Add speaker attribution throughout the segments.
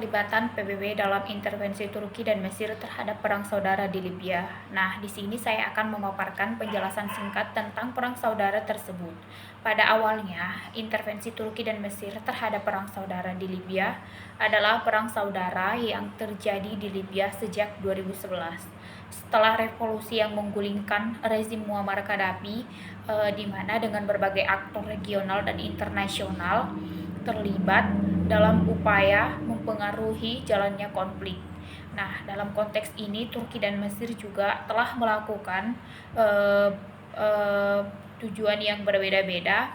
Speaker 1: keterlibatan PBB dalam intervensi Turki dan Mesir terhadap perang saudara di Libya. Nah, di sini saya akan memaparkan penjelasan singkat tentang perang saudara tersebut. Pada awalnya, intervensi Turki dan Mesir terhadap perang saudara di Libya adalah perang saudara yang terjadi di Libya sejak 2011. Setelah revolusi yang menggulingkan rezim Muammar Gaddafi, di mana dengan berbagai aktor regional dan internasional terlibat dalam upaya mempengaruhi jalannya konflik. Nah, dalam konteks ini Turki dan Mesir juga telah melakukan eh, eh, tujuan yang berbeda-beda,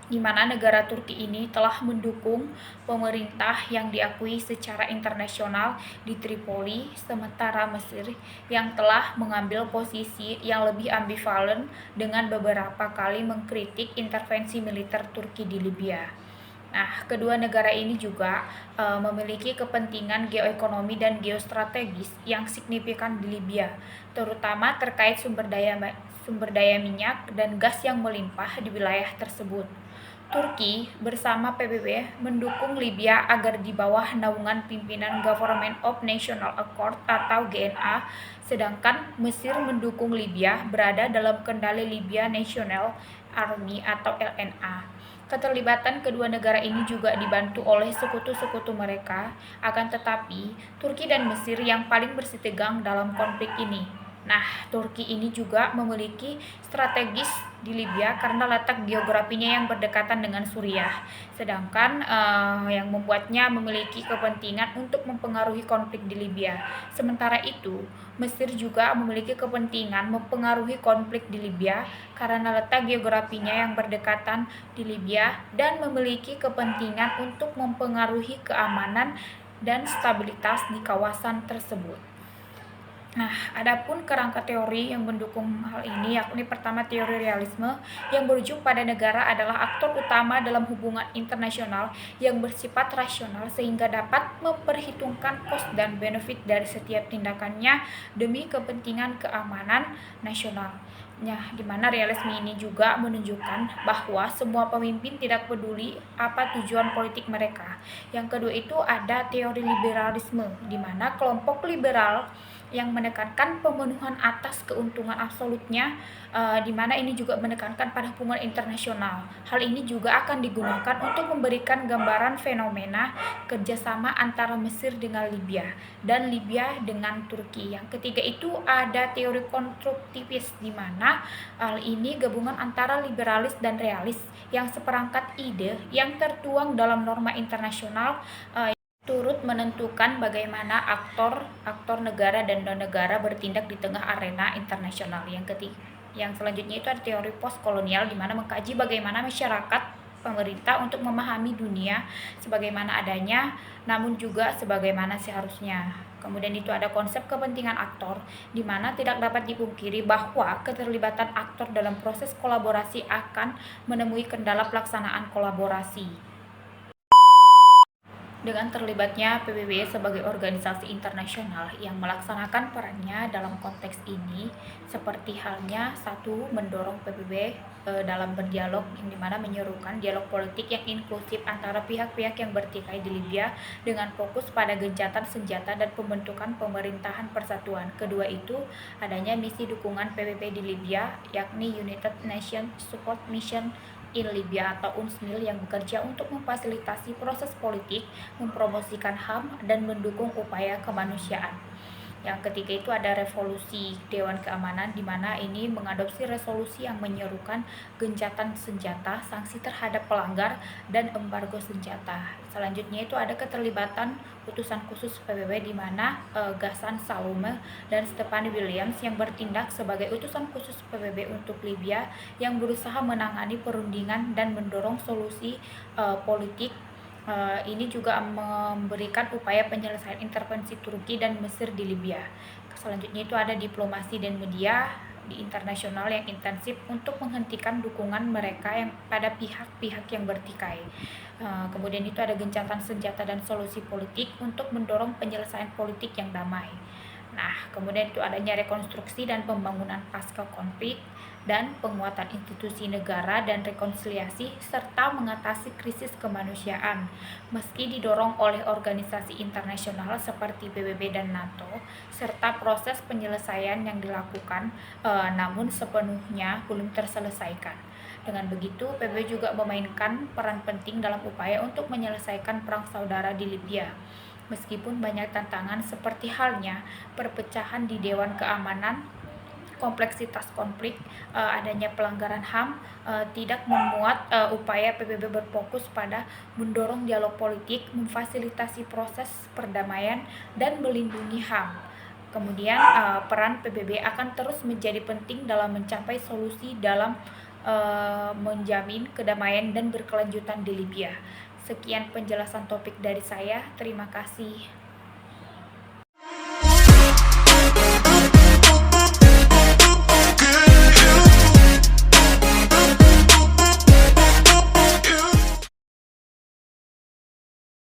Speaker 1: di mana negara Turki ini telah mendukung pemerintah yang diakui secara internasional di Tripoli, sementara Mesir yang telah mengambil posisi yang lebih ambivalen dengan beberapa kali mengkritik intervensi militer Turki di Libya. Nah, kedua negara ini juga memiliki kepentingan geoekonomi dan geostrategis yang signifikan di Libya, terutama terkait sumber daya minyak dan gas yang melimpah di wilayah tersebut. Turki bersama PBB mendukung Libya agar di bawah naungan pimpinan Government of National Accord atau GNA, sedangkan Mesir mendukung Libya berada dalam kendali Libya National Army atau LNA. Keterlibatan kedua negara ini juga dibantu oleh sekutu-sekutu mereka, akan tetapi Turki dan Mesir yang paling bersitegang dalam konflik ini. Nah, Turki ini juga memiliki strategis di Libya karena letak geografinya yang berdekatan dengan Suriah, sedangkan yang membuatnya memiliki kepentingan untuk mempengaruhi konflik di Libya. Sementara itu, Mesir juga memiliki kepentingan mempengaruhi konflik di Libya karena letak geografinya yang berdekatan di Libya dan memiliki kepentingan untuk mempengaruhi keamanan dan stabilitas di kawasan tersebut. Nah, adapun kerangka teori yang mendukung hal ini yakni pertama teori realisme yang merujuk pada negara adalah aktor utama dalam hubungan internasional yang bersifat rasional sehingga dapat memperhitungkan cost dan benefit dari setiap tindakannya demi kepentingan keamanan nasional. Nah, di mana realisme ini juga menunjukkan bahwa semua pemimpin tidak peduli apa tujuan politik mereka. Yang kedua itu ada teori liberalisme, di mana kelompok liberal yang menekankan pemenuhan atas keuntungan absolutnya, di mana ini juga menekankan pada hubungan internasional. Hal ini juga akan digunakan untuk memberikan gambaran fenomena kerjasama antara Mesir dengan Libya dan Libya dengan Turki. Yang ketiga itu ada teori konstruktivis, di mana hal ini gabungan antara liberalis dan realis yang seperangkat ide yang tertuang dalam norma internasional turut menentukan bagaimana aktor negara dan non-negara bertindak di tengah arena internasional. Yang selanjutnya itu ada teori postkolonial, di mana mengkaji bagaimana masyarakat pemerintah untuk memahami dunia sebagaimana adanya, namun juga sebagaimana seharusnya. Kemudian itu ada konsep kepentingan aktor, di mana tidak dapat dipungkiri bahwa keterlibatan aktor dalam proses kolaborasi akan menemui kendala pelaksanaan kolaborasi. Dengan terlibatnya PBB sebagai organisasi internasional yang melaksanakan perannya dalam konteks ini, seperti halnya satu, mendorong PBB dalam berdialog, yang dimana menyerukan dialog politik yang inklusif antara pihak-pihak yang bertikai di Libya dengan fokus pada gencatan senjata dan pembentukan pemerintahan persatuan. Kedua itu adanya misi dukungan PBB di Libya, yakni United Nations Support Mission in Libya atau UNSMIL, yang bekerja untuk memfasilitasi proses politik, mempromosikan HAM, dan mendukung upaya kemanusiaan. Yang ketiga itu ada revolusi Dewan Keamanan, di mana ini mengadopsi resolusi yang menyerukan gencatan senjata, sanksi terhadap pelanggar, dan embargo senjata. Selanjutnya itu ada keterlibatan utusan khusus PBB, di mana Ghassan Salome dan Stephanie Williams yang bertindak sebagai utusan khusus PBB untuk Libya yang berusaha menangani perundingan dan mendorong solusi politik. Ini juga memberikan upaya penyelesaian intervensi Turki dan Mesir di Libya. Selanjutnya itu ada diplomasi dan media di internasional yang intensif untuk menghentikan dukungan mereka yang pada pihak-pihak yang bertikai. Kemudian itu ada gencatan senjata dan solusi politik untuk mendorong penyelesaian politik yang damai. Nah, kemudian itu adanya rekonstruksi dan pembangunan pasca konflik dan penguatan institusi negara dan rekonsiliasi serta mengatasi krisis kemanusiaan. Meski didorong oleh organisasi internasional seperti PBB dan NATO serta proses penyelesaian yang dilakukan namun sepenuhnya belum terselesaikan. Dengan begitu, PBB juga memainkan peran penting dalam upaya untuk menyelesaikan perang saudara di Libya. Meskipun banyak tantangan seperti halnya perpecahan di Dewan Keamanan, kompleksitas konflik, adanya pelanggaran HAM, tidak membuat upaya PBB berfokus pada mendorong dialog politik, memfasilitasi proses perdamaian, dan melindungi HAM. Kemudian peran PBB akan terus menjadi penting dalam mencapai solusi dalam menjamin kedamaian dan berkelanjutan di Libya. Sekian penjelasan topik dari saya. Terima kasih.